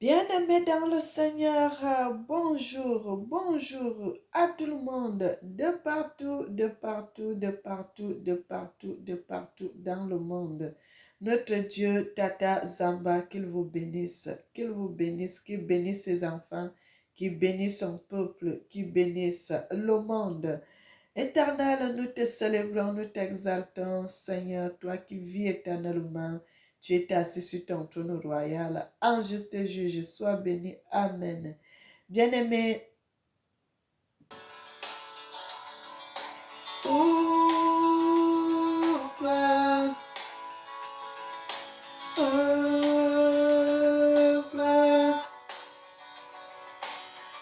Bien-aimés dans le Seigneur, bonjour à tout le monde, de partout, de partout, de partout, de partout, de partout dans le monde. Notre Dieu, Tata Zamba, qu'il vous bénisse, qu'il bénisse ses enfants, qu'il bénisse son peuple, qu'il bénisse le monde. Éternel, nous te célébrons, nous t'exaltons, Seigneur, toi qui vis éternellement. Tu es assis sur ton trône royal, en juste juge, sois béni. Amen. Bien-aimé, oh, gloire, oh, gloire,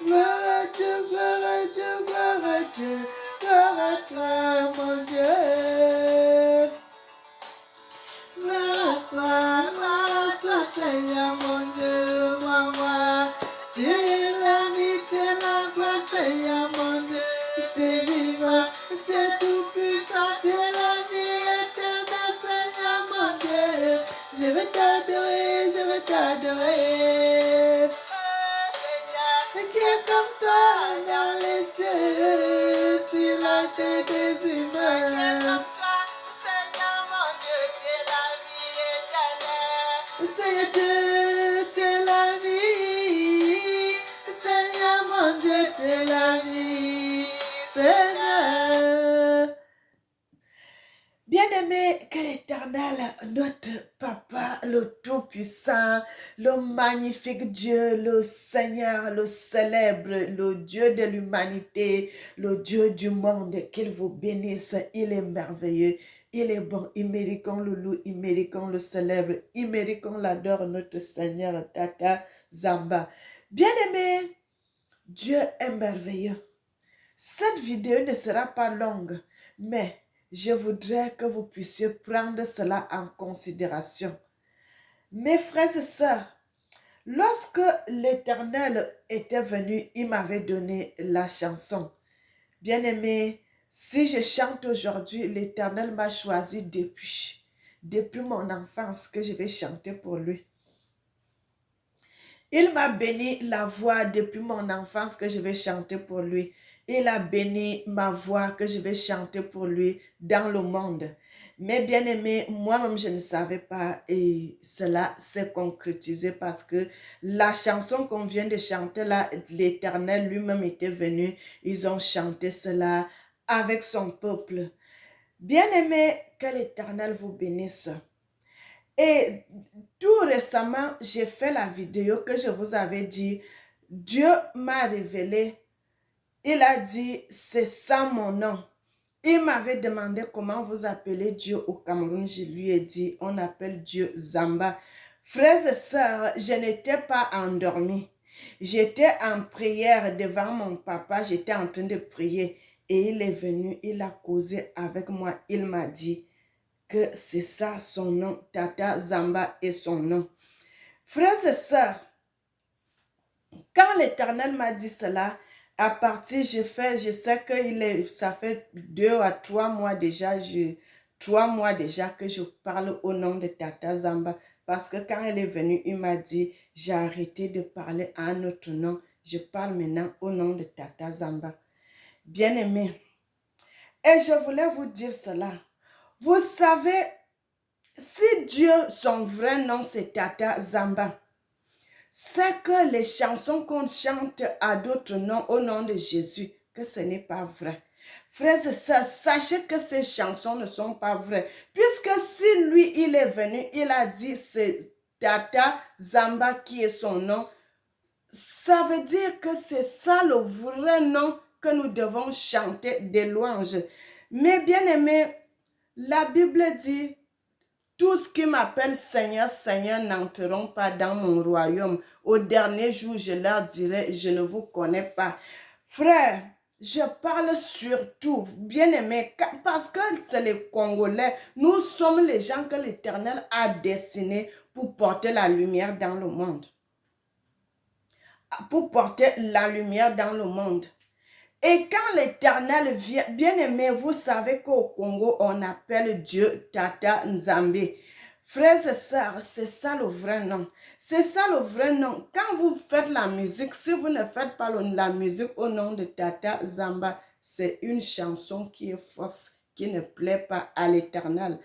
gloire à Dieu, gloire à Dieu, gloire à Dieu, gloire à toi, mon Dieu. Gloire à toi, Seigneur, mon Dieu, moi. Tu es la vie, tu es la gloire, Seigneur, mon Dieu. Tu es vivant, tu es tout puissant, tu es la vie éternelle, Seigneur, mon Dieu. Je vais t'adorer, je vais t'adorer. Et qui est comme toi dans les cieux, sur la terre des humains. Seigneur Dieu, tu es la vie. Seigneur mon Dieu, tu es la vie. Seigneur. Bien-aimé, que l'Éternel, notre Papa, le Tout-Puissant, le magnifique Dieu, le Seigneur, le célèbre, le Dieu de l'humanité, le Dieu du monde, qu'il vous bénisse. Il est merveilleux. Il est bon, il mérite qu'on le loue, il mérite qu'on le célèbre, il mérite qu'on l'adore, notre Seigneur Tata Zamba. Bien-aimé, Dieu est merveilleux. Cette vidéo ne sera pas longue, mais je voudrais que vous puissiez prendre cela en considération. Mes frères et sœurs, lorsque l'Éternel était venu, il m'avait donné la chanson. Bien-aimé, si je chante aujourd'hui, l'Éternel m'a choisi depuis mon enfance que je vais chanter pour lui. Il m'a béni la voix depuis mon enfance que je vais chanter pour lui. Il a béni ma voix que je vais chanter pour lui dans le monde. Mais bien aimé, moi-même je ne savais pas et cela s'est concrétisé parce que la chanson qu'on vient de chanter là, l'Éternel lui-même était venu. Ils ont chanté cela avec son peuple. Bien aimé, que l'Éternel vous bénisse. Et tout récemment, j'ai fait la vidéo que je vous avais dit. Dieu m'a révélé. Il a dit, c'est ça mon nom. Il m'avait demandé comment vous appelez Dieu au Cameroun. Je lui ai dit, on appelle Dieu Zamba. Frères et sœurs, je n'étais pas endormie. J'étais en prière devant mon papa. J'étais en train de prier. Et il est venu, il a causé avec moi. Il m'a dit que c'est ça son nom. Tata Zamba est son nom. Frères et sœurs, quand l'Éternel m'a dit cela, à partir, je sais que ça fait 2 à 3 mois déjà, 3 mois déjà que je parle au nom de Tata Zamba. Parce que quand elle est venue, il m'a dit, j'ai arrêté de parler à un autre nom. Je parle maintenant au nom de Tata Zamba. Bien-aimé, et je voulais vous dire cela. Vous savez, si Dieu, son vrai nom, c'est Tata Zamba, c'est que les chansons qu'on chante à d'autres noms au nom de Jésus, que ce n'est pas vrai. Frères et sœurs, sachez que ces chansons ne sont pas vraies. Puisque si lui, il est venu, il a dit c'est Tata Zamba qui est son nom, ça veut dire que c'est ça le vrai nom que nous devons chanter des louanges. Mais bien aimé, la Bible dit, tous ce qui m'appellent Seigneur, Seigneur n'entreront pas dans mon royaume. Au dernier jour, je leur dirai, je ne vous connais pas. Frère, je parle surtout, bien-aimé, parce que c'est les Congolais. Nous sommes les gens que l'Éternel a destinés pour porter la lumière dans le monde. Pour porter la lumière dans le monde. Et quand l'Éternel vient, bien aimé, vous savez qu'au Congo, on appelle Dieu Tata Nzambe. Frères et sœurs, c'est ça le vrai nom. C'est ça le vrai nom. Quand vous faites la musique, si vous ne faites pas la musique au nom de Tata Zamba, c'est une chanson qui est fausse, qui ne plaît pas à l'Éternel.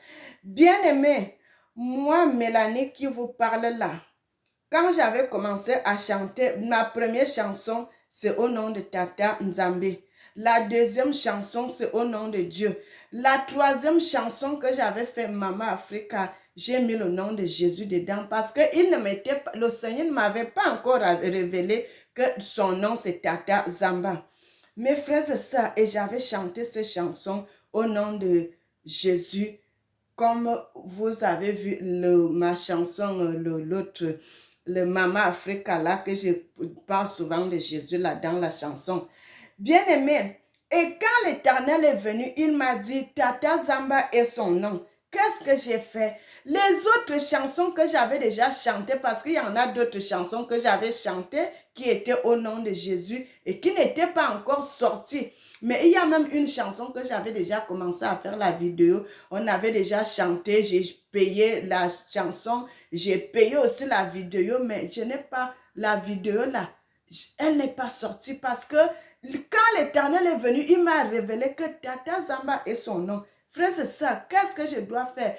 Bien-aimé, moi, Mélanie, qui vous parle là, quand j'avais commencé à chanter, ma première chanson, c'est au nom de Tata Nzambe. La deuxième chanson, c'est au nom de Dieu. La troisième chanson que j'avais fait, Maman Africa, j'ai mis le nom de Jésus dedans parce que le Seigneur ne m'avait pas encore révélé que son nom, c'est Tata Zamba. Mes frères et sœurs, et j'avais chanté ces chansons au nom de Jésus. Comme vous avez vu ma chanson, l'autre, le Mama Africa là, que je parle souvent de Jésus là dans la chanson. Bien-aimé, et quand l'Éternel est venu, il m'a dit, Tata Zamba est son nom. Qu'est-ce que j'ai fait? Les autres chansons que j'avais déjà chantées, parce qu'il y en a d'autres chansons que j'avais chantées qui étaient au nom de Jésus et qui n'étaient pas encore sorties. Mais il y a même une chanson que j'avais déjà commencé à faire la vidéo. On avait déjà chanté, j'ai payé la chanson, j'ai payé aussi la vidéo, mais je n'ai pas la vidéo là. Elle n'est pas sortie parce que quand l'Éternel est venu, il m'a révélé que Tata Zamba est son nom. Frère, c'est ça. Qu'est-ce que je dois faire?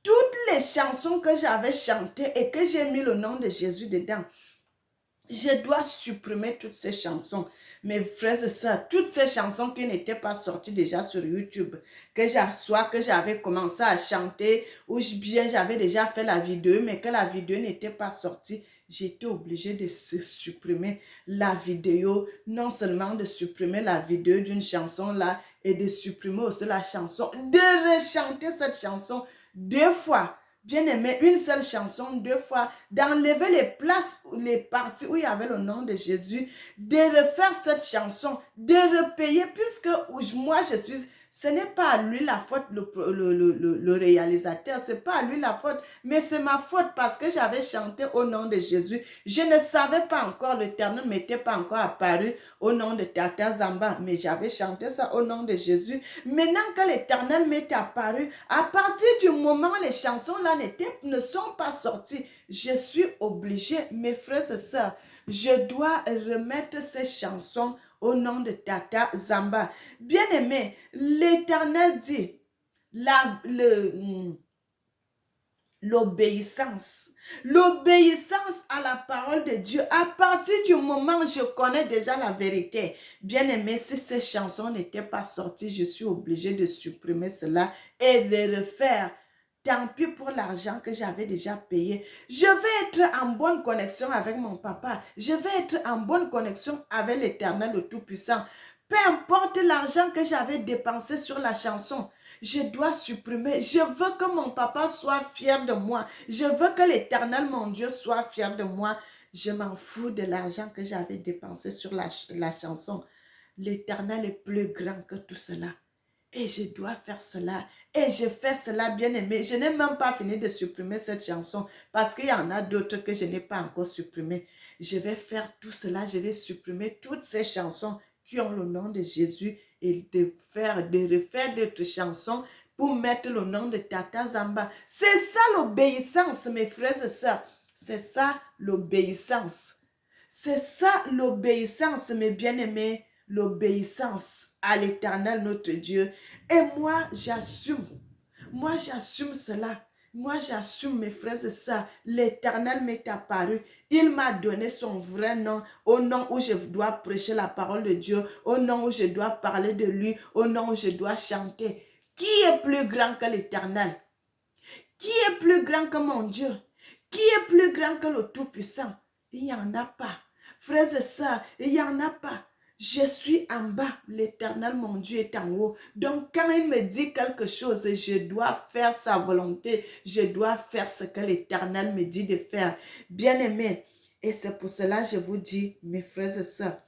Toutes les chansons que j'avais chantées et que j'ai mis le nom de Jésus dedans, je dois supprimer toutes ces chansons. Mes frères et sœurs, toutes ces chansons qui n'étaient pas sorties déjà sur YouTube, que j'avais commencé à chanter, ou bien j'avais déjà fait la vidéo, mais que la vidéo n'était pas sortie, j'étais obligée de supprimer la vidéo, non seulement de supprimer la vidéo d'une chanson là, et de supprimer aussi la chanson, de rechanter cette chanson 2 fois. Bien aimé, une seule chanson 2 fois, d'enlever les places, les parties où il y avait le nom de Jésus, de refaire cette chanson, de repayer, puisque moi je suis, ce n'est pas à lui la faute, le réalisateur, c'est pas à lui la faute, mais c'est ma faute parce que j'avais chanté au nom de Jésus. Je ne savais pas encore, l'Éternel ne m'était pas encore apparu au nom de Tata Zamba, mais j'avais chanté ça au nom de Jésus. Maintenant que l'Éternel m'est apparu, à partir du moment où les chansons là ne sont pas sorties, je suis obligée, mes frères et sœurs, je dois remettre ces chansons au nom de Tata Zamba. Bien-aimé, l'Éternel dit, l'obéissance. L'obéissance à la parole de Dieu. À partir du moment où je connais déjà la vérité. Bien aimé, si ces chansons n'étaient pas sorties, je suis obligée de supprimer cela et de refaire. Tant pis pour l'argent que j'avais déjà payé. Je vais être en bonne connexion avec mon papa. Je vais être en bonne connexion avec l'Éternel, le Tout-Puissant. Peu importe l'argent que j'avais dépensé sur la chanson, je dois supprimer. Je veux que mon papa soit fier de moi. Je veux que l'Éternel, mon Dieu, soit fier de moi. Je m'en fous de l'argent que j'avais dépensé sur la chanson. L'Éternel est plus grand que tout cela. Et je dois faire cela. Et je fais cela, bien aimé. Je n'ai même pas fini de supprimer cette chanson parce qu'il y en a d'autres que je n'ai pas encore supprimées. Je vais faire tout cela. Je vais supprimer toutes ces chansons qui ont le nom de Jésus et de refaire d'autres chansons pour mettre le nom de Tata Zamba. C'est ça l'obéissance, mes frères et sœurs. C'est ça l'obéissance. C'est ça l'obéissance, mes bien-aimés. L'obéissance à l'Éternel, notre Dieu. Et moi, j'assume. Moi, j'assume cela. Moi, j'assume, mes frères et sœurs. L'Éternel m'est apparu. Il m'a donné son vrai nom, au nom où je dois prêcher la parole de Dieu, au nom où je dois parler de lui, au nom où je dois chanter. Qui est plus grand que l'Éternel? Qui est plus grand que mon Dieu? Qui est plus grand que le Tout-Puissant? Il n'y en a pas. Frères et sœurs, il n'y en a pas. Je suis en bas, l'Éternel, mon Dieu, est en haut. Donc, quand il me dit quelque chose, je dois faire sa volonté. Je dois faire ce que l'Éternel me dit de faire. Bien-aimé, et c'est pour cela que je vous dis, mes frères et sœurs,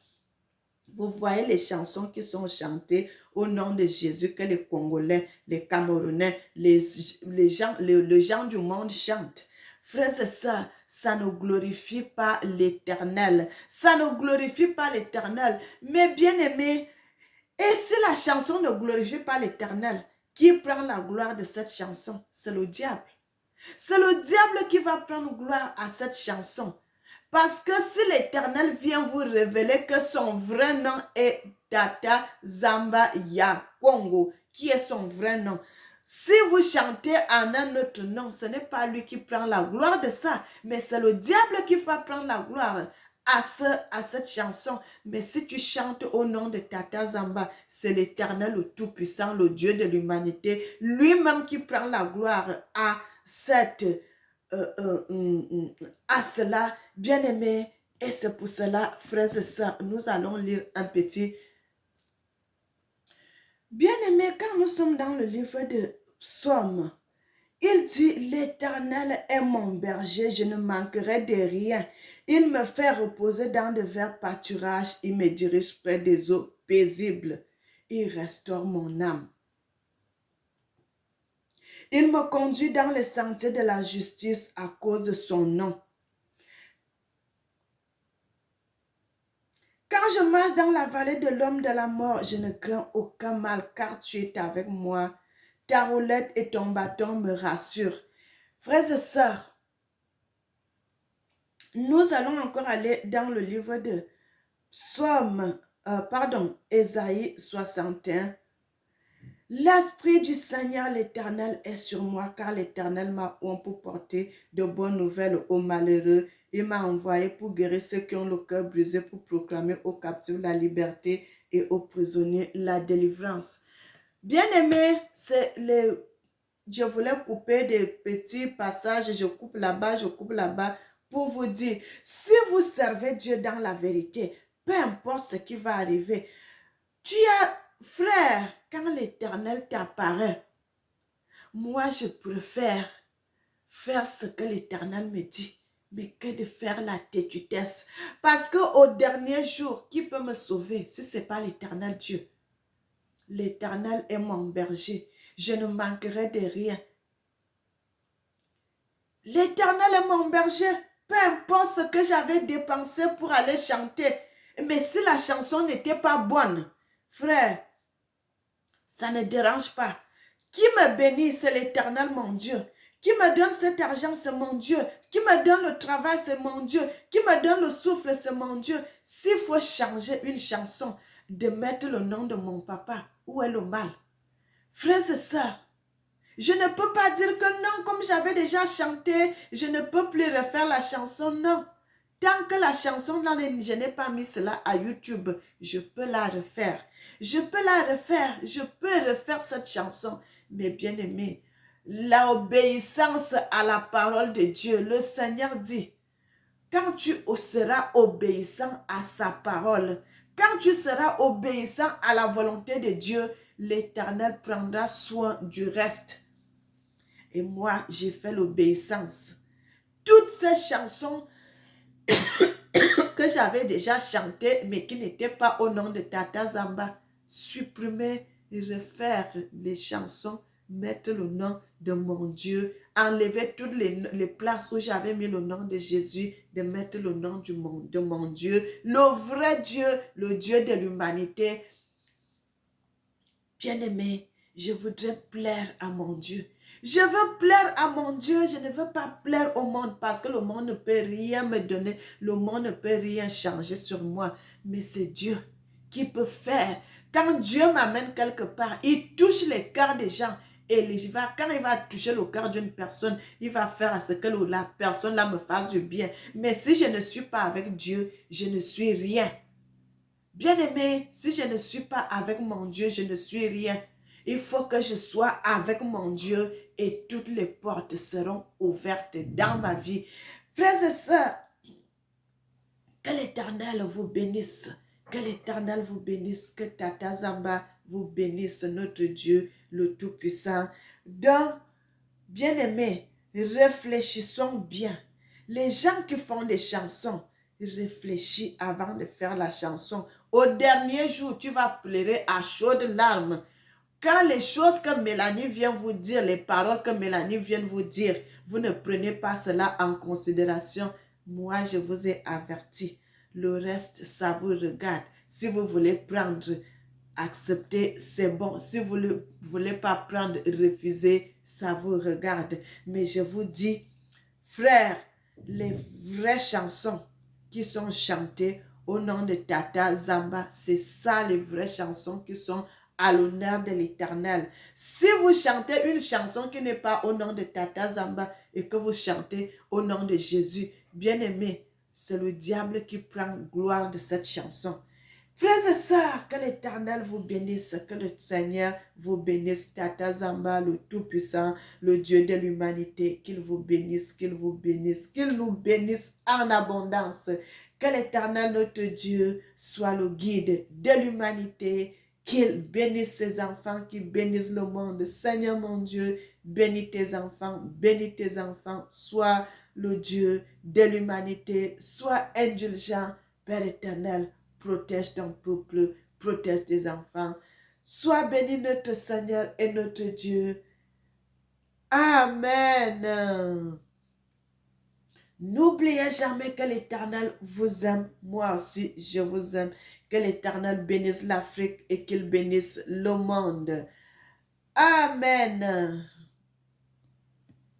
vous voyez les chansons qui sont chantées au nom de Jésus que les Congolais, les Camerounais, les gens du monde chantent. Frères et sœurs, ça ne glorifie pas l'Éternel. Ça ne glorifie pas l'Éternel. Mais bien aimé, et si la chanson ne glorifie pas l'Éternel, qui prend la gloire de cette chanson? C'est le diable. C'est le diable qui va prendre gloire à cette chanson. Parce que si l'Éternel vient vous révéler que son vrai nom est Tata Zamba Ya Congo, qui est son vrai nom. Si vous chantez en un autre nom, ce n'est pas lui qui prend la gloire de ça, mais c'est le diable qui va prendre la gloire à cette chanson. Mais si tu chantes au nom de Tata Zamba, c'est l'Éternel, le Tout-Puissant, le Dieu de l'humanité, lui-même qui prend la gloire à cette à cela, bien-aimé. Et c'est pour cela, frères et sœurs, nous allons lire un petit. Bien-aimé, quand nous sommes dans le livre de Psaume, il dit, l'Éternel est mon berger, je ne manquerai de rien. Il me fait reposer dans de verts pâturages, il me dirige près des eaux paisibles. Il restaure mon âme. Il me conduit dans les sentiers de la justice à cause de son nom. Quand je marche dans la vallée de l'homme de la mort, je ne crains aucun mal car tu es avec moi. Ta roulette et ton bâton me rassurent. Frères et sœurs, nous allons encore aller dans le livre de Ésaïe 61. L'Esprit du Seigneur l'Éternel est sur moi, car l'Éternel m'a oint pour porter de bonnes nouvelles aux malheureux. Il m'a envoyé pour guérir ceux qui ont le cœur brisé, pour proclamer aux captifs la liberté et aux prisonniers la délivrance. Bien-aimé, je voulais couper des petits passages, je coupe là-bas pour vous dire, si vous servez Dieu dans la vérité, peu importe ce qui va arriver, tu as, frère, quand l'Éternel t'apparaît, moi je préfère faire ce que l'Éternel me dit, mais que de faire la têtutesse. Parce qu'au dernier jour, qui peut me sauver si ce n'est pas l'Éternel Dieu? L'Éternel est mon berger, je ne manquerai de rien. L'Éternel est mon berger, peu importe ce que j'avais dépensé pour aller chanter. Mais si la chanson n'était pas bonne, frère, ça ne dérange pas. Qui me bénit, c'est l'Éternel, mon Dieu. Qui me donne cet argent, c'est mon Dieu. Qui me donne le travail, c'est mon Dieu. Qui me donne le souffle, c'est mon Dieu. S'il faut changer une chanson, de mettre le nom de mon papa, où est le mal? Frères et sœurs, je ne peux pas dire que non, comme j'avais déjà chanté, je ne peux plus refaire la chanson, non. Tant que la chanson, là, je n'ai pas mis cela à YouTube, je peux la refaire. Je peux la refaire, je peux refaire cette chanson. Mais bien aimé, l'obéissance à la parole de Dieu, le Seigneur dit, quand tu seras obéissant à sa parole, quand tu seras obéissant à la volonté de Dieu, l'Éternel prendra soin du reste. Et moi, j'ai fait l'obéissance. Toutes ces chansons que j'avais déjà chantées, mais qui n'étaient pas au nom de Tata Zamba, supprimer et refaire les chansons, mettre le nom de mon Dieu, enlever toutes les places où j'avais mis le nom de Jésus, de mettre le nom de mon Dieu, le vrai Dieu, le Dieu de l'humanité. Bien-aimé, je voudrais plaire à mon Dieu. Je veux plaire à mon Dieu, je ne veux pas plaire au monde parce que le monde ne peut rien me donner, le monde ne peut rien changer sur moi. Mais c'est Dieu qui peut faire. Quand Dieu m'amène quelque part, il touche les cœurs des gens. Et quand il va toucher le cœur d'une personne, il va faire à ce que la personne là me fasse du bien. Mais si je ne suis pas avec Dieu, je ne suis rien. Bien-aimé, si je ne suis pas avec mon Dieu, je ne suis rien. Il faut que je sois avec mon Dieu et toutes les portes seront ouvertes dans ma vie. Frères et sœurs, que l'Éternel vous bénisse. Que l'Éternel vous bénisse. Que Tata Zamba vous bénisse, notre Dieu, le Tout-Puissant. Donc, bien-aimés, réfléchissons bien. Les gens qui font des chansons, réfléchis avant de faire la chanson. Au dernier jour, tu vas pleurer à chaudes larmes. Quand les choses que Mélanie vient vous dire, les paroles que Mélanie vient vous dire, vous ne prenez pas cela en considération. Moi, je vous ai averti. Le reste, ça vous regarde. Si vous voulez prendre, accepter, c'est bon. Si vous ne voulez pas prendre, refuser, ça vous regarde. Mais je vous dis, frères, les vraies chansons qui sont chantées au nom de Tata Zamba, c'est ça les vraies chansons qui sont à l'honneur de l'Éternel. Si vous chantez une chanson qui n'est pas au nom de Tata Zamba et que vous chantez au nom de Jésus, bien-aimé, c'est le diable qui prend gloire de cette chanson. Frères et sœurs, que l'Éternel vous bénisse, que le Seigneur vous bénisse, Tata Zamba, le Tout-Puissant, le Dieu de l'humanité, qu'il vous bénisse, qu'il vous bénisse, qu'il nous bénisse en abondance. Que l'Éternel, notre Dieu, soit le guide de l'humanité, qu'il bénisse ses enfants, qu'il bénisse le monde. Seigneur mon Dieu, bénis tes enfants, sois le Dieu de l'humanité, sois indulgent, Père éternel. Protège ton peuple, protège tes enfants. Sois béni notre Seigneur et notre Dieu. Amen. N'oubliez jamais que l'Éternel vous aime. Moi aussi, je vous aime. Que l'Éternel bénisse l'Afrique et qu'il bénisse le monde. Amen.